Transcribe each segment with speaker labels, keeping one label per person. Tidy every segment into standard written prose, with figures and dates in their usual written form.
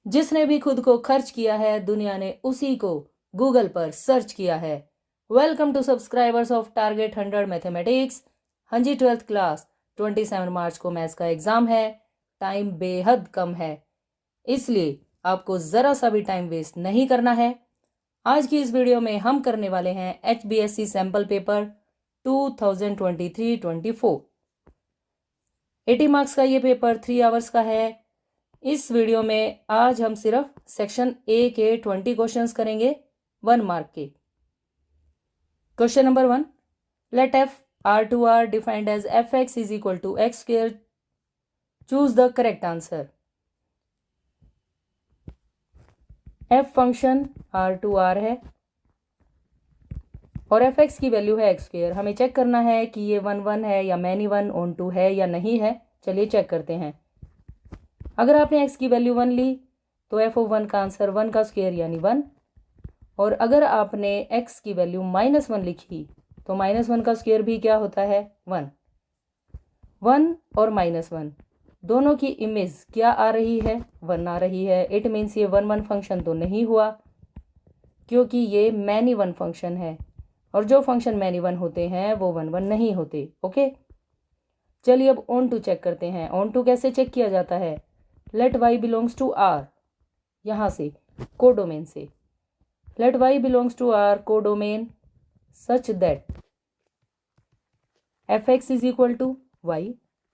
Speaker 1: जिसने भी खुद को खर्च किया है दुनिया ने उसी को गूगल पर सर्च किया है। Welcome to subscribers of target 100 mathematics. हाँ जी, 12th क्लास 27 मार्च को मैथ्स का एग्जाम है। टाइम बेहद कम है, इसलिए आपको ज़रा सा भी टाइम वेस्ट नहीं करना है। आज की इस वीडियो में हम करने वाले हैं HBSC सैम्पल पेपर 2023-24। 80 मार्क्स का ये पेपर 3 आवर्स का है। इस वीडियो में आज हम सिर्फ सेक्शन ए के 20 क्वेश्चंस करेंगे 1 मार्क के। Question number 1, let f R to R defined as f x is equal to x square. Choose the correct answer. F function R to R है और एफ एक्स की value है x square. हमें check करना है कि ये 1 1 है या मैनी 1 ऑन 2 है या नहीं है। चलिए चेक करते हैं। अगर आपने x की वैल्यू 1 ली तो f ऑफ 1 का आंसर 1 का स्क्वायर यानी 1। और अगर आपने x की वैल्यू -1 लिखी तो -1 का स्क्वायर भी क्या होता है 1। 1 और -1 दोनों की इमेज क्या आ रही है 1 आ रही है। इट मीन्स ये 1 1 फंक्शन तो नहीं हुआ, क्योंकि ये मैनी 1 फंक्शन है और जो फंक्शन मैनी 1 होते हैं वो 1 1 नहीं होते। ओके, चलिए अब ऑन टू चेक करते हैं। ऑन टू कैसे चेक किया जाता है? Let y belongs to r, यहाँ से कोडोमेन से let y belongs to r codomain such that f x is equal to y.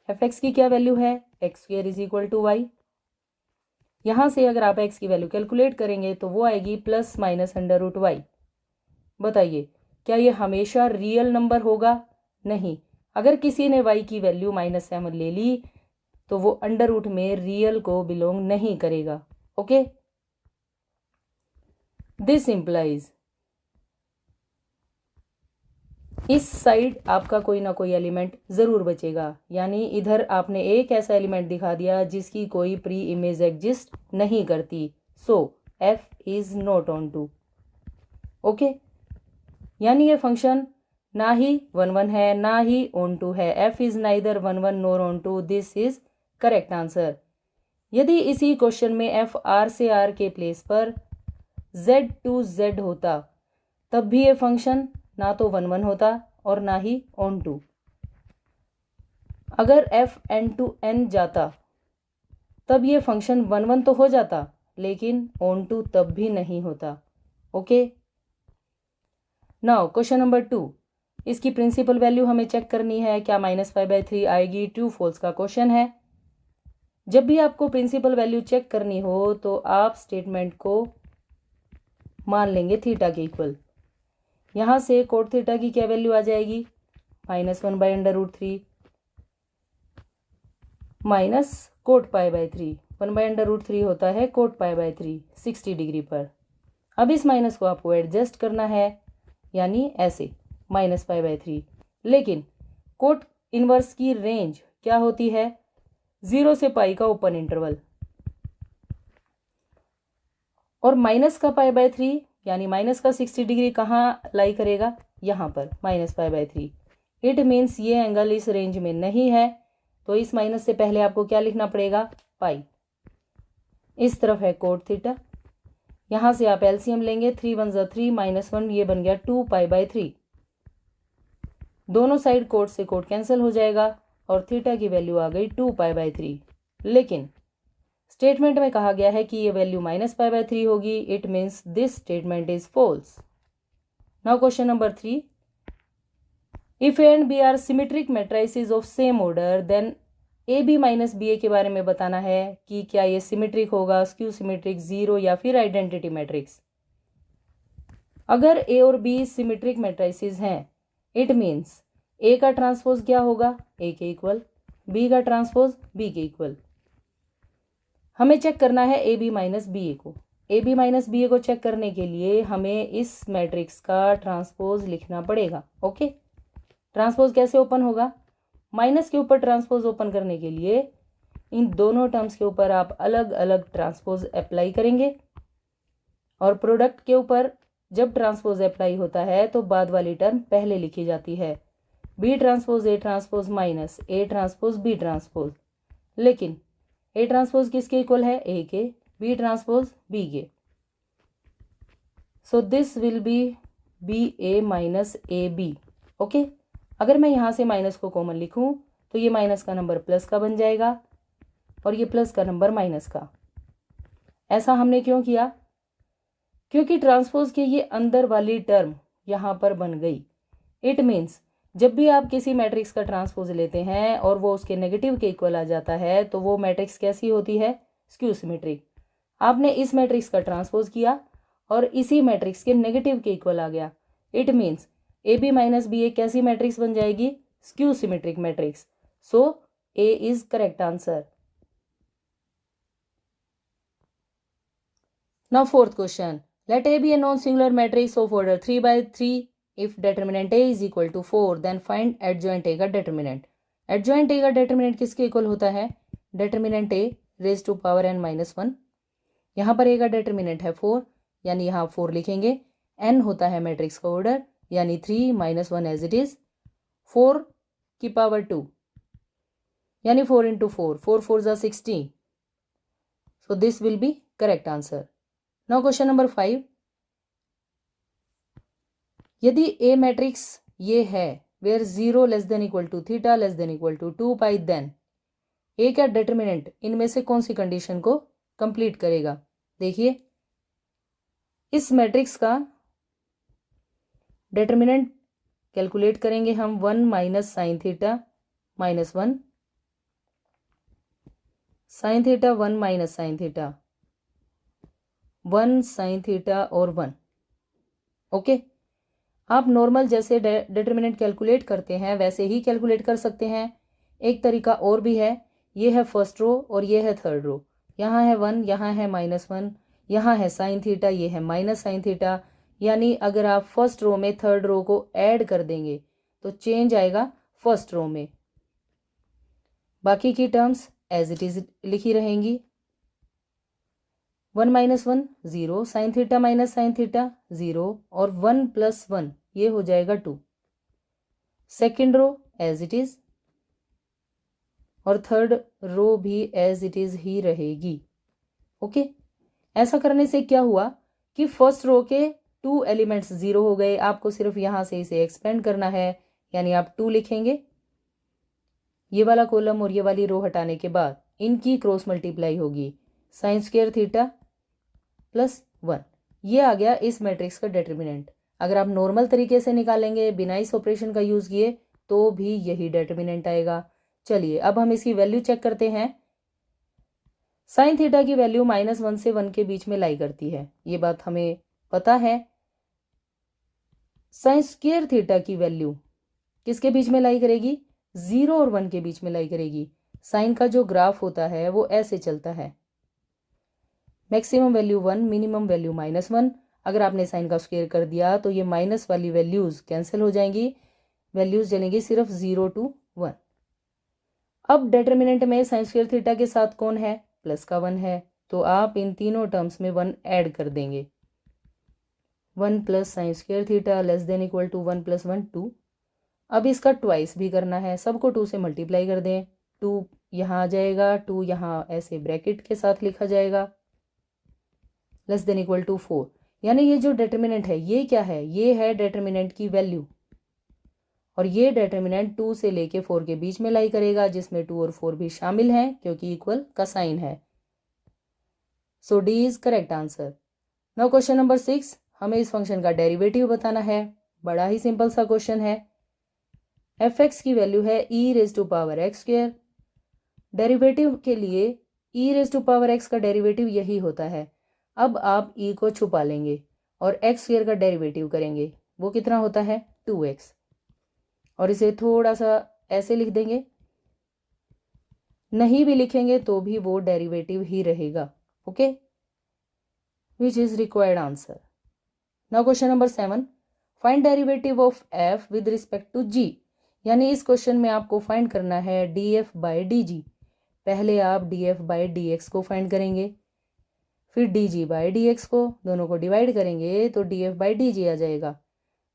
Speaker 1: F x की क्या वैल्यू है x square is equal to y. यहाँ से अगर आप x की वैल्यू कैलकुलेट करेंगे तो वो आएगी plus minus under root y. बताइए क्या ये हमेशा रियल नंबर होगा? नहीं। अगर किसी ने y की वैल्यू -7 ले ली तो वो अंडर रूट में रियल को बिलोंग नहीं करेगा। ओके, दिस इंप्लाइज इस साइड आपका कोई ना कोई एलिमेंट जरूर बचेगा, यानी इधर आपने एक ऐसा एलिमेंट दिखा दिया जिसकी कोई प्री इमेज एग्जिस्ट नहीं करती। So F is not onto. Okay, यानी ये फंक्शन ना ही 1 1 है ना ही ऑन टू है। F is neither 1 1 nor onto. This is correct answer. यदि इसी क्वेश्चन में एफ आर से आर के प्लेस पर z टू z होता तब भी ये फंक्शन ना तो 1 1 होता और ना ही ऑन टू। अगर एफ एन टू एन जाता तब ये फंक्शन 1 1 तो हो जाता लेकिन ऑन टू तब भी नहीं होता। ओके, नाउ क्वेश्चन नंबर 2, इसकी प्रिंसिपल वैल्यू हमें चेक करनी है। क्या -5/3 आएगी? ट्रू फॉल्स का क्वेश्चन है। जब भी आपको प्रिंसिपल वैल्यू चेक करनी हो तो आप स्टेटमेंट को मान लेंगे थीटा के इक्वल। यहाँ से कोट थीटा की क्या वैल्यू आ जाएगी -1/√3 माइनस कोट π/3। 1/√3 होता है कोट π/3 60 डिग्री पर। अब इस माइनस को आपको एडजस्ट करना है, यानी ऐसे -π/3। लेकिन कोट इनवर्स की रेंज क्या होती है 0 से पाई का ओपन इंटरवल, और माइनस का π/3 यानी माइनस का 60 डिग्री कहाँ लाई करेगा? यहाँ पर -π/3। इट मीन्स ये एंगल इस रेंज में नहीं है, तो इस माइनस से पहले आपको क्या लिखना पड़ेगा पाई। इस तरफ है कोट थीटा, यहाँ से आप एलसीएम लेंगे 3 1 3 -1 ये बन गया 2 π/3। दोनों साइड कोट से कोट कैंसिल हो जाएगा और थीटा की वैल्यू आ गई 2 π/3। लेकिन स्टेटमेंट में कहा गया है कि ये वैल्यू -π/3 होगी। It means this statement is false. Now question number 3, if A and B are symmetric matrices of same order then A B minus B A के बारे में बताना है कि क्या ये सिमेट्रिक होगा, स्क्यू सिमेट्रिक, जीरो या फिर आइडेंटिटी मैट्रिक्स। अगर ए और बी सिमेट्रिक मैट्रिसेस हैं इट मीन्स ए का ट्रांसपोज क्या होगा ए के इक्वल, बी का ट्रांसपोज बी के इक्वल। हमें चेक करना है ए बी माइनस बी ए को। ए बी माइनस बी ए को चेक करने के लिए हमें इस मैट्रिक्स का ट्रांसपोज लिखना पड़ेगा। ओके, ट्रांसपोज कैसे ओपन होगा? माइनस के ऊपर ट्रांसपोज ओपन करने के लिए इन दोनों टर्म्स के ऊपर आप अलग अलग ट्रांसपोज अप्लाई करेंगे, और प्रोडक्ट के ऊपर जब ट्रांसपोज अप्लाई होता है तो बाद वाली टर्म पहले लिखी जाती है, B transpose A transpose minus A transpose B transpose. लेकिन ए ट्रांसपोज किसके इक्वल है? ए के, बी ट्रांसपोज बी के। So this will be B A minus A B. Okay, अगर मैं यहाँ से माइनस को कॉमन लिखूँ तो ये माइनस का नंबर प्लस का बन जाएगा और ये प्लस का नंबर माइनस का। ऐसा हमने क्यों किया? क्योंकि ट्रांसपोज के ये अंदर वाली टर्म यहाँ पर बन गई। इट मीन्स जब भी आप किसी मैट्रिक्स का ट्रांसपोज लेते हैं और वो उसके नेगेटिव के इक्वल आ जाता है तो वो मैट्रिक्स कैसी होती है? Skew symmetric. आपने इस मैट्रिक्स का ट्रांसपोज किया और इसी मैट्रिक्स के नेगेटिव के इक्वल आ गया। It means A B minus B एक कैसी मैट्रिक्स बन जाएगी? Skew symmetric matrix. So A is correct answer. Now fourth question. Let A be a non-singular matrix of order 3 by 3. If determinant A is equal to 4, then find adjoint A का determinant. Adjoint A का determinant किसके equal होता है? Determinant A raised to power n minus 1. यहाँ पर A का determinant है 4, यानी यहाँ 4 लिखेंगे। n होता है मैट्रिक्स का ऑर्डर, यानी 3 minus 1 as it is, 4 की पावर 2, यानी 4 into 4, 4 4s are 16. So this will be correct answer. Now question number 5. यदि A मैट्रिक्स ये है where 0 less than equal to theta less than equal to 2 pi, then A का determinant इनमें से कौन सी condition को कंप्लीट करेगा? देखिए, इस मैट्रिक्स का डिटर्मिनेंट कैलकुलेट करेंगे हम 1 minus sine theta minus 1, sine theta 1 minus sine theta 1 sine theta और 1। ओके, आप नॉर्मल जैसे डिटर्मिनेंट कैलकुलेट करते हैं वैसे ही कैलकुलेट कर सकते हैं। एक तरीका और भी है, ये है फर्स्ट रो और ये है थर्ड रो। यहाँ है 1, यहाँ है -1, यहाँ है साइन थीटा, ये है माइनस साइन थीटा। यानी अगर आप फर्स्ट रो में थर्ड रो को ऐड कर देंगे तो चेंज आएगा फर्स्ट रो में। बाकी की टर्म्स एज इट इज लिखी रहेंगी। 1 minus 1 0, sine theta minus sine theta 0 और 1 प्लस 1 ये हो जाएगा 2। Second row as it is और थर्ड रो भी एज इट इज ही रहेगी। ओके, ऐसा करने से क्या हुआ कि फर्स्ट रो के 2 एलिमेंट्स 0 हो गए। आपको सिर्फ यहाँ से इसे एक्सपेंड करना है, यानी आप 2 लिखेंगे। ये वाला कॉलम और ये वाली रो हटाने के बाद इनकी क्रॉस मल्टीप्लाई होगी, साइन स्क्वायर थीटा प्लस 1। ये आ गया इस मैट्रिक्स का डिटर्मिनेंट। अगर आप नॉर्मल तरीके से निकालेंगे बिना इस ऑपरेशन का यूज किए तो भी यही डिटर्मिनेंट आएगा। चलिए अब हम इसकी वैल्यू चेक करते हैं। साइन थीटा की वैल्यू -1 से 1 के बीच में लाई करती है, ये बात हमें पता है। साइन स्क्वायर थीटा की वैल्यू किसके बीच में लाई करेगी? 0 और 1 के बीच में लाई करेगी। साइन का जो ग्राफ होता है वो ऐसे चलता है, मैक्सिमम वैल्यू 1, मिनिमम वैल्यू -1। अगर आपने साइन का स्क्वायर कर दिया तो ये माइनस वाली वैल्यूज कैंसिल हो जाएंगी, वैल्यूज चलेंगी सिर्फ 0 to 1। अब डिटर्मिनेंट में साइन स्क्वायर थीटा के साथ कौन है? प्लस का 1 है, तो आप इन तीनों टर्म्स में 1 ऐड कर देंगे। 1 plus sine square theta less than equal to 1 plus 1 2। अब इसका ट्वाइस भी करना है, सबको 2 से मल्टीप्लाई कर दें। 2 यहाँ आ जाएगा, 2 यहाँ ऐसे ब्रैकेट के साथ लिखा जाएगा, लेस देन इक्वल टू 4। यानी ये जो डिटर्मिनेंट है ये क्या है? ये है डिटर्मिनेंट की वैल्यू, और ये डिटर्मिनेंट 2 से लेके 4 के बीच में लाई करेगा, जिसमें 2 और 4 भी शामिल हैं क्योंकि इक्वल का साइन है। So D is correct answer. Now question number 6, हमें इस फंक्शन का डेरिवेटिव बताना है। बड़ा ही सिंपल सा क्वेश्चन है। एफ एक्स की वैल्यू है e⁻x²। डेरिवेटिव के लिए e⁻x का डेरिवेटिव यही होता है। अब आप e को छुपा लेंगे और x² का डेरिवेटिव करेंगे, वो कितना होता है? 2x। और इसे थोड़ा सा ऐसे लिख देंगे, नहीं भी लिखेंगे तो भी वो डेरिवेटिव ही रहेगा। Okay, which is required answer. Now question number 7, find derivative of f with respect to g। यानी इस क्वेश्चन में आपको फाइंड करना है df/dg। पहले आप df/dx को फाइंड करेंगे, फिर dg/dx को, दोनों को डिवाइड करेंगे तो df/dg आ जाएगा।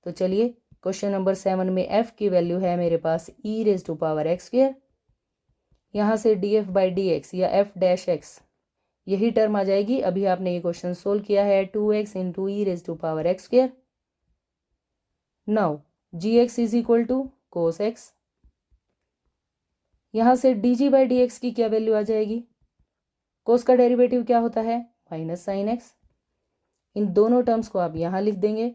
Speaker 1: तो चलिए क्वेश्चन नंबर 7 में f की वैल्यू है मेरे पास e⁻x²। यहाँ से df/dx या f' x यही टर्म आ जाएगी। अभी आपने ये क्वेश्चन सोल्व किया है 2x into e raise to power x square. Now gx is equal to cos x. यहाँ से dg बाई डी की क्या वैल्यू आ जाएगी? कोस का डेरिवेटिव क्या होता है? Minus sine x. इन दोनों टर्म्स को आप यहाँ लिख देंगे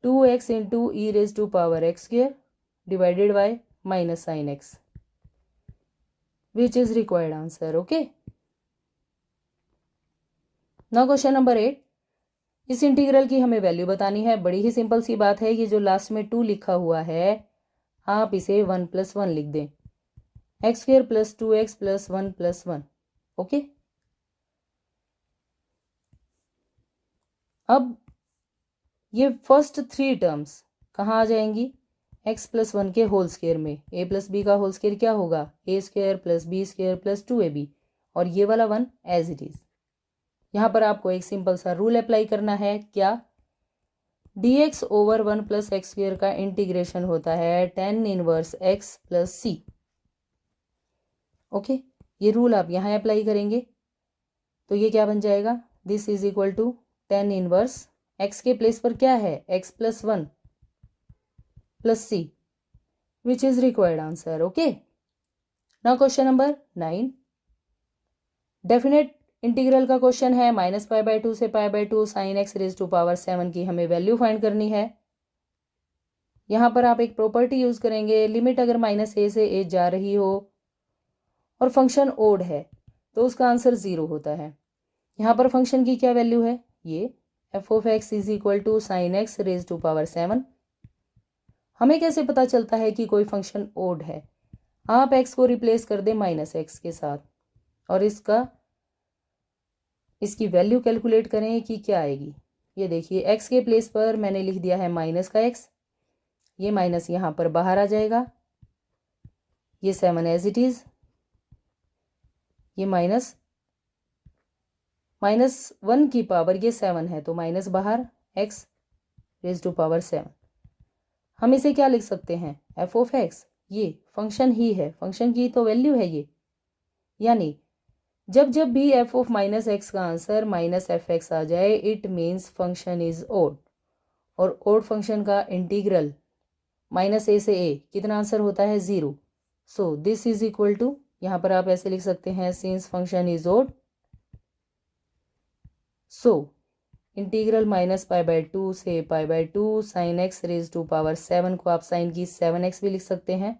Speaker 1: 2x into e raise to power x square divided by minus sine x, which is required answer. Okay, now question number 8। इस इंटीग्रल की हमें वैल्यू बतानी है। बड़ी ही सिंपल सी बात है। ये जो लास्ट में 2 लिखा हुआ है आप इसे 1 + 1 लिख दें, x square plus 2x plus 1 + 1। Okay, अब ये फर्स्ट 3 टर्म्स कहाँ आ जाएंगी? x + 1 के होल स्क्वायर में। a + b का होल स्क्वायर क्या होगा? a² + b² + 2ab, और ये वाला 1 एज इट इज। यहाँ पर आपको एक सिंपल सा रूल अप्लाई करना है। क्या? dx ओवर 1 + x² का इंटीग्रेशन होता है tan inverse x + c। Okay, ये रूल आप यहाँ अप्लाई करेंगे तो ये क्या बन जाएगा? This is equal to tan inverse x के प्लेस पर क्या है? x + 1 + c, which is required answer. Okay, now question number 9। Definite integral का क्वेश्चन है। -π/2 से π/2 sin x raise to power 7 की हमें वैल्यू फाइंड करनी है। यहाँ पर आप एक प्रॉपर्टी यूज करेंगे, लिमिट अगर -a से a जा रही हो और फंक्शन ओड है तो उसका आंसर 0 होता है। यहाँ पर फंक्शन की क्या वैल्यू है? ये f(x) is equal to sine x raise to power 7। हमें कैसे पता चलता है कि कोई फंक्शन ओड है? आप x को रिप्लेस कर दें -x के साथ और इसकी वैल्यू कैलकुलेट करें कि क्या आएगी। ये देखिए, x के प्लेस पर मैंने लिख दिया है माइनस का x, ये माइनस यहाँ पर बाहर आ जाएगा, ये 7 एज इट इज, ये -1 की पावर ये 7 है तो माइनस बाहर x रेज टू पावर 7। हम इसे क्या लिख सकते हैं? f(x), ये फंक्शन ही है, फंक्शन की तो वैल्यू है ये। यानी जब जब भी f(-x) का आंसर -fx आ जाए it means function is odd, और ओड फंक्शन का इंटीग्रल -a से a कितना आंसर होता है? 0। So this is equal to, यहाँ पर आप ऐसे लिख सकते हैं, since function is odd so integral -π/2 से π/2 sin x raise to power 7 को आप साइन की 7x भी लिख सकते हैं,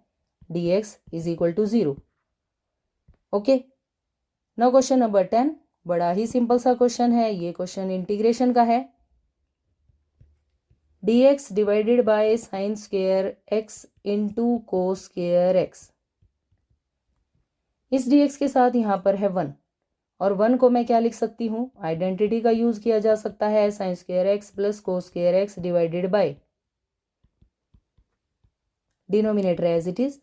Speaker 1: dx is equal to 0। Okay, now question number 10। बड़ा ही सिंपल सा क्वेश्चन है। ये क्वेश्चन इंटीग्रेशन का है। dx divided by sine square x into cos square x। इस dx के साथ यहाँ पर है 1, और 1 को मैं क्या लिख सकती हूँ? आइडेंटिटी का यूज किया जा सकता है, sine square x plus cos square x divided by denominator as it is.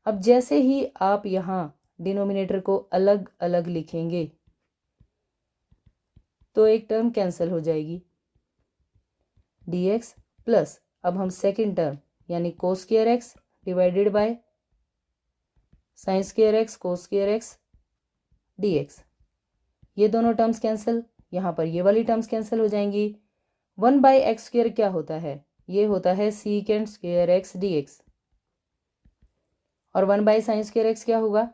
Speaker 1: अब जैसे ही आप यहाँ डिनोमिनेटर को अलग अलग लिखेंगे तो एक टर्म कैंसिल हो जाएगी, dx प्लस, अब हम सेकेंड टर्म यानी कोस square x divided by sine square x cos square x dx। ये दोनों टर्म्स कैंसिल, यहाँ पर ये वाली टर्म्स कैंसिल हो जाएंगी। 1/x² क्या होता है? ये होता है सीकेंड स्क्वायर x dx, और 1/sin स्क्वायर x क्या होगा?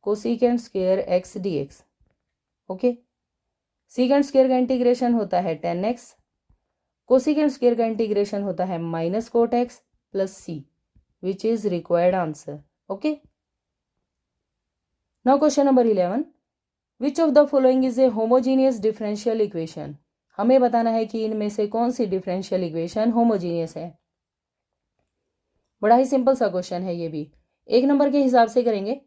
Speaker 1: Cosecant square x dx। Okay, secant square का इंटीग्रेशन होता है 10x, कोसिकेंड स्क्वायर का इंटीग्रेशन होता है -cot x plus c, which is required answer. Okay, now question number 11। Which of the following is a homogeneous differential equation. हमें बताना है कि इनमें से कौन सी डिफरेंशियल इक्वेशन होमोजीनियस है। बड़ा ही सिंपल सा क्वेश्चन है ये भी। 1 नंबर के हिसाब से करेंगे।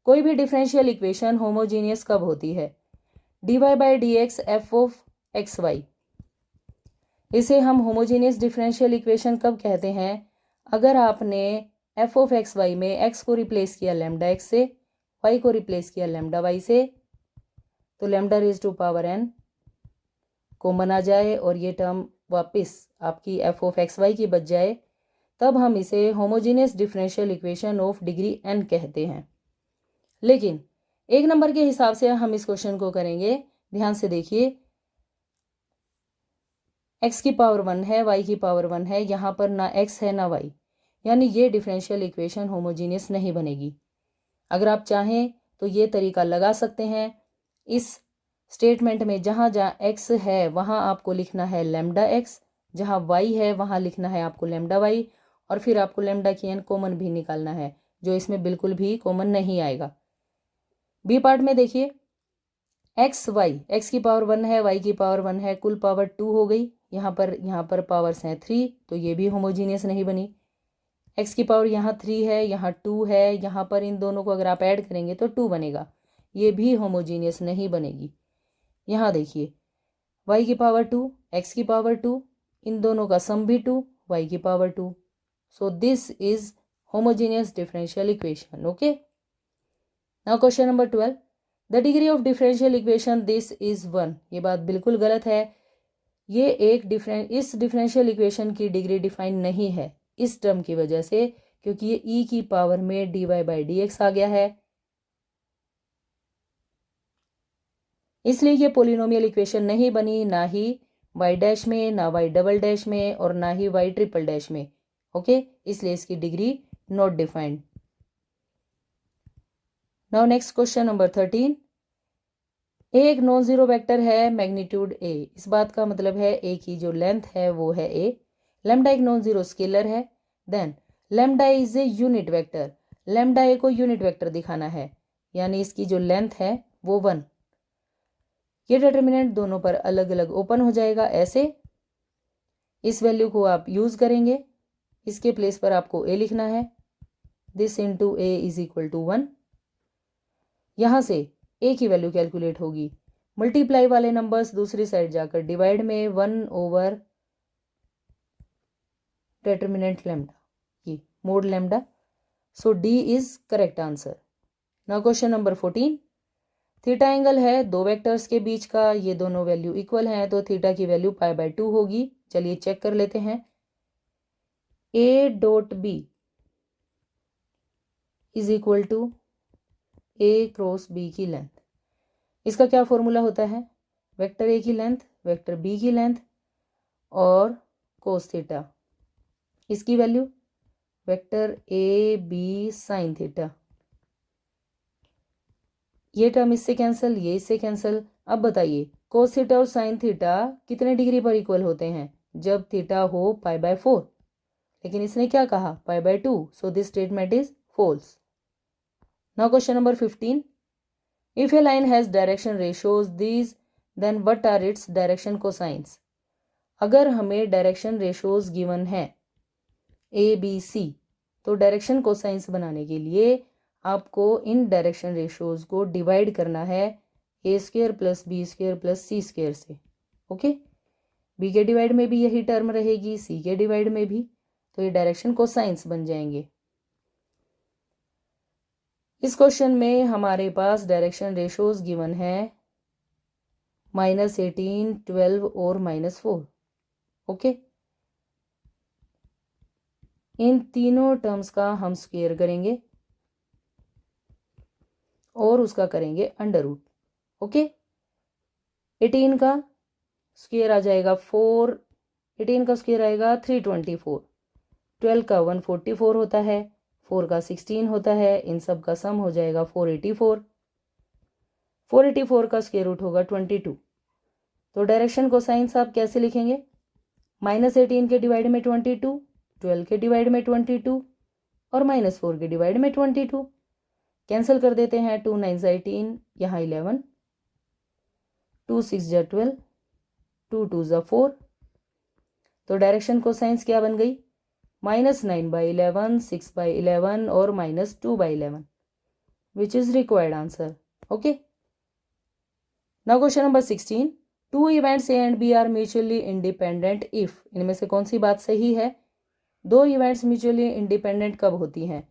Speaker 1: कोई भी डिफरेंशियल इक्वेशन होमोजीनियस कब होती है? dy/dx f(x, y), इसे हम होमोजीनियस डिफरेंशियल इक्वेशन कब कहते हैं? अगर आपने f(x, y) में x को रिप्लेस किया लैम्डा x से, y को रिप्लेस किया लैम्डा y से, तो lambda raise to power n common आ जाए और ये टर्म वापस आपकी f(x, y) की बच जाए, तब हम इसे homogeneous differential equation of degree n कहते हैं। लेकिन एक नंबर के हिसाब से हम इस क्वेश्चन को करेंगे। ध्यान से देखिए, x की पावर 1 है, y की पावर 1 है, यहाँ पर ना x है ना y, यानी ये डिफरेंशियल इक्वेशन होमोजीनियस नहीं बनेगी। अगर आप चाहें तो ये तरीका लगा सकते हैं। इस स्टेटमेंट में जहाँ जहाँ x है वहाँ आपको लिखना है लैम्डा x, जहाँ y है वहाँ लिखना है आपको लैम्डा y, और फिर आपको लैम्डा की n कॉमन भी निकालना है, जो इसमें बिल्कुल भी कॉमन नहीं आएगा। बी पार्ट में देखिए, x की पावर 1 है, y की पावर 1 है, कुल पावर 2 हो गई। यहाँ पर पावर्स हैं 3, तो ये भी होमोजीनियस नहीं बनी। x की पावर यहाँ 3 है, यहाँ 2 है, यहाँ पर इन दोनों को अगर आप ऐड करेंगे तो 2 बनेगा, ये भी होमोजीनियस नहीं बनेगी। यहाँ देखिए, y की पावर 2, x की पावर 2, इन दोनों का सम भी 2, y की power 2, so this is homogeneous differential equation. Okay, now question number 12, the degree of differential equation this is 1। ये बात बिल्कुल गलत है। ये इस डिफरेंशियल इक्वेशन की डिग्री डिफाइन नहीं है इस टर्म की वजह से, क्योंकि ये e की पावर में dy बाई dx आ गया है, इसलिए ये पोलिनोमियल इक्वेशन नहीं बनी, ना ही y डैश में, ना y डबल डैश में, और ना ही y ट्रिपल डैश में। ओके, इसलिए इसकी degree not defined. Now next question number 13, एक नॉन जीरो वेक्टर है मैग्नीट्यूड a। इस बात का मतलब है a की जो लेंथ है वो है a। लैम्डा एक नॉन जीरो स्केलर है। Then lambda is a unit vector, lambda a को यूनिट वेक्टर दिखाना है, यानी इसकी जो लेंथ है वो 1। ये डिटर्मिनेंट दोनों पर अलग अलग ओपन हो जाएगा ऐसे। इस वैल्यू को आप यूज करेंगे, इसके प्लेस पर आपको a लिखना है, this into a is equal to 1। यहाँ से a की वैल्यू कैलकुलेट होगी, मल्टीप्लाई वाले नंबर्स दूसरी साइड जाकर डिवाइड में 1 ओवर डिटर्मिनेंट लैम्डा, ये mod lambda, so d is correct answer. Now question number 14, theta angle है दो वेक्टर्स के बीच का, ये दोनों वैल्यू इक्वल हैं, तो थीटा की वैल्यू पाई बाय 2 होगी। चलिए चेक कर लेते हैं। a dot b is equal to a cross b की लेंथ। इसका क्या फॉर्मूला होता है, वेक्टर a की लेंथ, वेक्टर b की लेंथ और कोस थीटा, इसकी value vector a b sine theta. ये टर्म इससे कैंसिल, ये इससे कैंसिल। अब बताइए, कोस थीटा और साइन थीटा कितने डिग्री पर इक्वल होते हैं, जब थीटा हो पाई बाय 4, लेकिन इसने क्या कहा pi by 2, so this statement is false. Now question number 15, if a line has direction ratios these then what are its direction cosines. अगर हमें डायरेक्शन रेशियोज गिवन है ABC, तो डायरेक्शन कोसाइंस बनाने के लिए आपको इन डायरेक्शन रेशियोज को डिवाइड करना है a² plus b² plus c² से। ओके, b के डिवाइड में भी यही टर्म रहेगी, c के डिवाइड में भी, तो ये डायरेक्शन कोसाइंस बन जाएंगे। इस क्वेश्चन में हमारे पास डायरेक्शन रेशियोज गिवन है -18, 12 और -4। ओके, इन तीनों टर्म्स का हम स्क्वायर करेंगे और उसका करेंगे अंडर रूट। ओके, 18 का स्क्वायर आ जाएगा 4, 18 का स्क्वायर आएगा 324, 12 का 144 होता है, 4 का 16 होता है, इन सब का सम हो जाएगा 484, 484 का स्क्वायर रूट होगा 22। तो डायरेक्शन कोसाइंस आप कैसे लिखेंगे, -18 के डिवाइड में 22, 12 के डिवाइड में 22 और -4 के डिवाइड में 22, कैंसिल कर देते हैं, 2 9 18, यहाँ 11, 2 6 12, 2 2 4, तो डायरेक्शन कोसाइंस क्या बन गई, -9/11, 6/11 और -2/11, which is required answer. Okay, now question number 16, two events A and B are mutually independent if. इनमें से कौन सी बात सही है, दो इवेंट्स म्यूचुअली इंडिपेंडेंट कब होती हैं,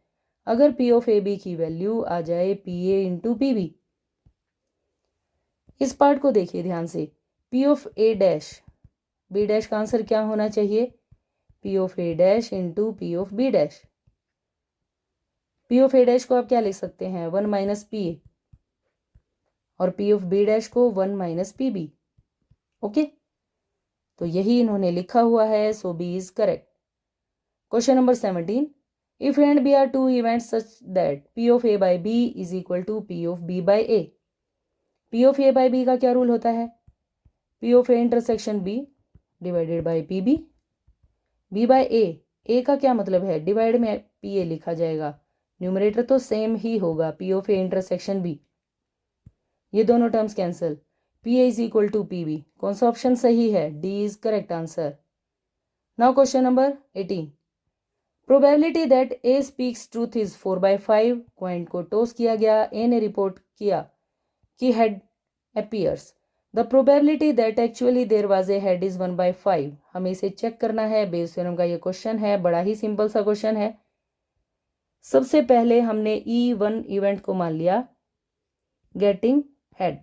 Speaker 1: अगर पी ऑफ ए बी की वैल्यू आ जाए P A into P B. इस पार्ट को देखिए ध्यान से, P of A dash B dash का आंसर क्या होना चाहिए, P of A dash into P of B dash. P of A dash को आप क्या लिख सकते हैं, 1 - पी ए, और पी ऑफ बी डैश को 1 माइनस पी बी। ओके, तो यही इन्होंने लिखा हुआ है, so B is correct. Question number 17, if A and B are two events such that P of A by B is equal to P of B by A. P of A by B का क्या rule होता है? P of A intersection B divided by P B, B by A का क्या मतलब है? Divide में P A लिखा जाएगा, न्यूमरेटर तो सेम ही होगा, P of A intersection B, ये दोनों terms cancel, P A is equal to P B. कौन सा ऑप्शन सही है? D is correct answer. Now question number 18, probability that A speaks truth is 4/5। Coin को टॉस किया गया, ए ने रिपोर्ट किया कि head appears, the probability that actually there was a head is 1/5। हमें इसे चेक करना है, बेस थ्योरम का ये क्वेश्चन है, बड़ा ही सिंपल सा क्वेश्चन है। सबसे पहले हमने E1 इवेंट को मान लिया गेटिंग हेड,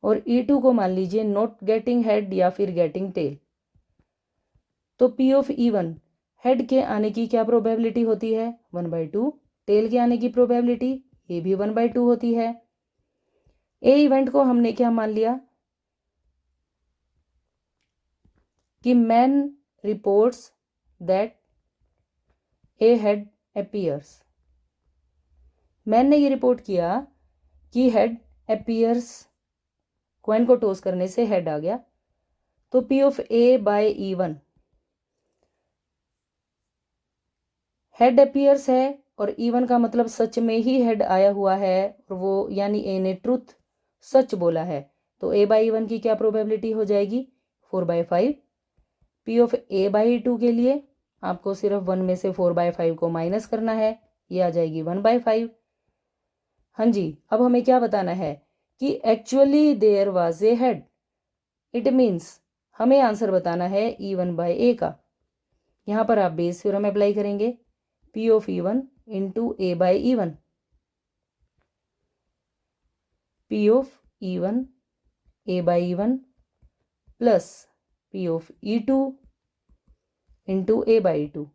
Speaker 1: और E2 को मान लीजिए नॉट गेटिंग हेड या फिर गेटिंग टेल। तो P ऑफ E1 हेड के आने की क्या प्रोबेबिलिटी होती है? 1/2। टेल के आने की प्रोबेबिलिटी ये भी 1/2 होती है। ए इवेंट को हमने क्या मान लिया कि man reports that a head appears. Man ने ये रिपोर्ट किया कि हेड अपीयर्स, कॉइन को टॉस करने से हेड आ गया। तो P of A by E1 head appears है, और E1 का मतलब सच में ही हेड आया हुआ है, और वो यानी ए ने ट्रुथ सच बोला है। तो ए बाई E1 की क्या प्रोबेबिलिटी हो जाएगी? 4/5। P of A by E2 के लिए आपको सिर्फ 1 में से 4/5 को माइनस करना है, ये आ जाएगी 1/5। हाँ जी, अब हमें क्या बताना है कि actually there was a head. It means हमें आंसर बताना है E1 बाय ए का। यहाँ पर आप बेस थ्योरम अप्लाई करेंगे, P of E1 into A by E1, P of E1 A by E1 plus P of E2 into A by E2।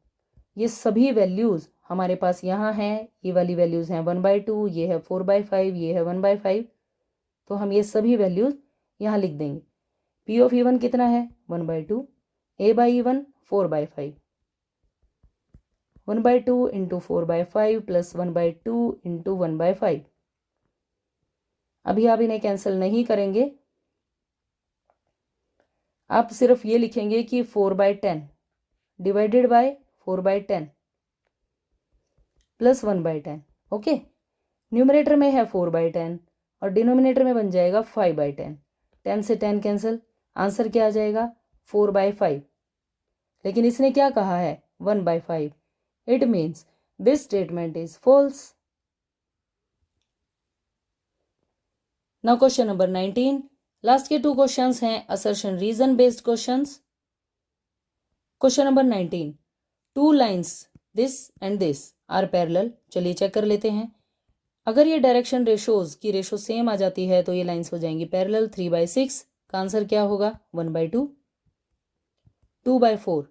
Speaker 1: ये सभी वैल्यूज हमारे पास यहाँ हैं, ये वाली वैल्यूज हैं 1/2, ये है 4/5, ये है 1/5। तो हम ये सभी वैल्यूज यहाँ लिख देंगे। P ऑफ E1 कितना है? 1/2, A by E1 4/5, 1/2 into 4/5 plus 1/2 into 1/5। अभी आप इन्हें कैंसिल नहीं करेंगे, आप सिर्फ ये लिखेंगे कि 4/10 divided by 4/10 plus 1/10। Okay, numerator में है 4/10 और डिनोमिनेटर में बन जाएगा 5/10। 10 से 10 कैंसिल, आंसर क्या आ जाएगा? 4/5। लेकिन इसने क्या कहा है? 1/5। It means this statement is false. Now question number 19, last के 2 क्वेश्चंस हैं assertion reason based questions. Question number 19, 2 lines this and this are parallel. चलिए चेक कर लेते हैं। अगर ये डायरेक्शन रेशोज की रेशो सेम आ जाती है तो ये लाइन्स हो जाएंगी पैरेलल। 3/6 का आंसर क्या होगा? 1/2। 2/4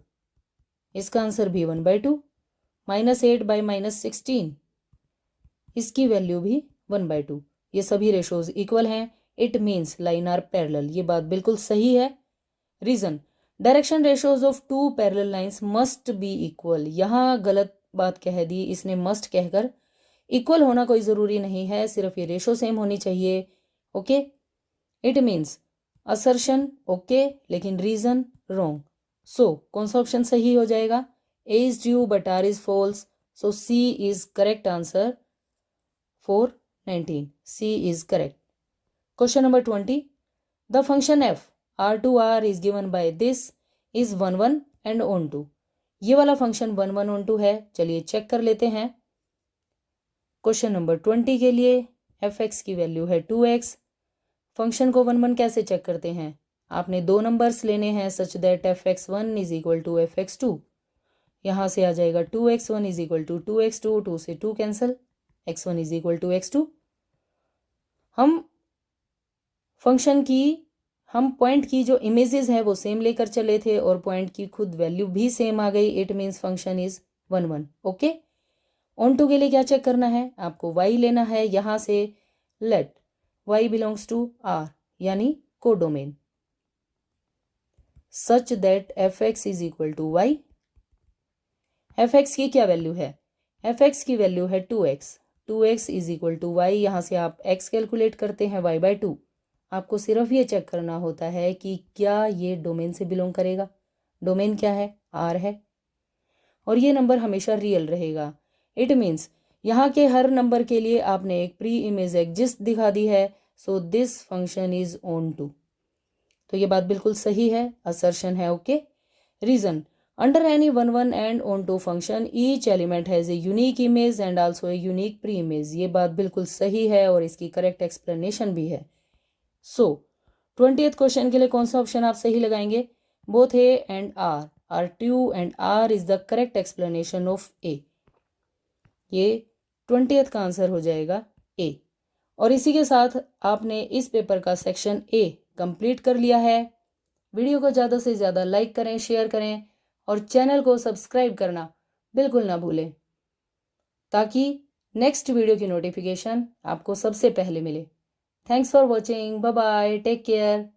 Speaker 1: इसका आंसर भी 1/2। -8 बाई -16 इसकी वैल्यू भी 1/2। ये सभी रेशोज इक्वल हैं, it means line are parallel. ये बात बिल्कुल सही है। Reason, direction ratios of 2 parallel lines must be equal. यहाँ गलत बात कह दी इसने, मस्ट कहकर। इक्वल होना कोई ज़रूरी नहीं है, सिर्फ ये रेशो सेम होनी चाहिए। Okay, it means assertion okay, लेकिन रीजन रॉन्ग। सो कौन सा ऑप्शन सही हो जाएगा? A is true but R is false. So C is correct answer for 19. C is correct. Question number 20. The function f R to R is given by this is 1 1 and on 2. ये वाला function 1 1 on 2 है। चलिए check कर लेते हैं। Question number 20 के लिए fx की वैल्यू है 2x। फंक्शन को 1 1 कैसे चेक करते हैं? आपने 2 नंबर्स लेने हैं such that fx1 is equal to fx2। यहाँ से आ जाएगा 2x1 is equal to 2x2, 2 से 2 cancel, x1 is equal to x2। हम फंक्शन की, हम पॉइंट की जो इमेजेस है वो सेम लेकर चले थे और पॉइंट की खुद वैल्यू भी सेम आ गई। It means function is 1 1। Okay, onto के लिए क्या चेक करना है? आपको y लेना है। यहाँ से let y belongs to R यानी codomain, such that fx is equal to y। fx की क्या वैल्यू है? fx की वैल्यू है 2x। 2x is equal to y। यहाँ से आप x कैलकुलेट करते हैं y/2। आपको सिर्फ ये चेक करना होता है कि क्या ये डोमेन से बिलोंग करेगा। डोमेन क्या है? R है, और ये नंबर हमेशा रियल रहेगा। इट मीन्स यहाँ के हर नंबर के लिए आपने एक प्री इमेज एग्जिस्ट दिखा दी है, so this function is onto. तो ये बात बिल्कुल सही है, असर्शन है। Okay, reason, under any one and onto function each element has a unique image and also a unique pre image. ये बात बिल्कुल सही है और इसकी करेक्ट एक्सप्लेनेशन भी है। सो 20th क्वेश्चन के लिए कौन सा ऑप्शन आप सही लगाएंगे? Both A and R true and R is the correct explanation of A. ये 20th का आंसर हो जाएगा ए। और इसी के साथ आपने इस पेपर का सेक्शन ए कंप्लीट कर लिया है। वीडियो को ज़्यादा से ज़्यादा लाइक करें, शेयर करें और चैनल को सब्सक्राइब करना बिल्कुल ना भूलें, ताकि नेक्स्ट वीडियो की नोटिफिकेशन आपको सबसे पहले मिले। Thanks for watching, bye bye, take care.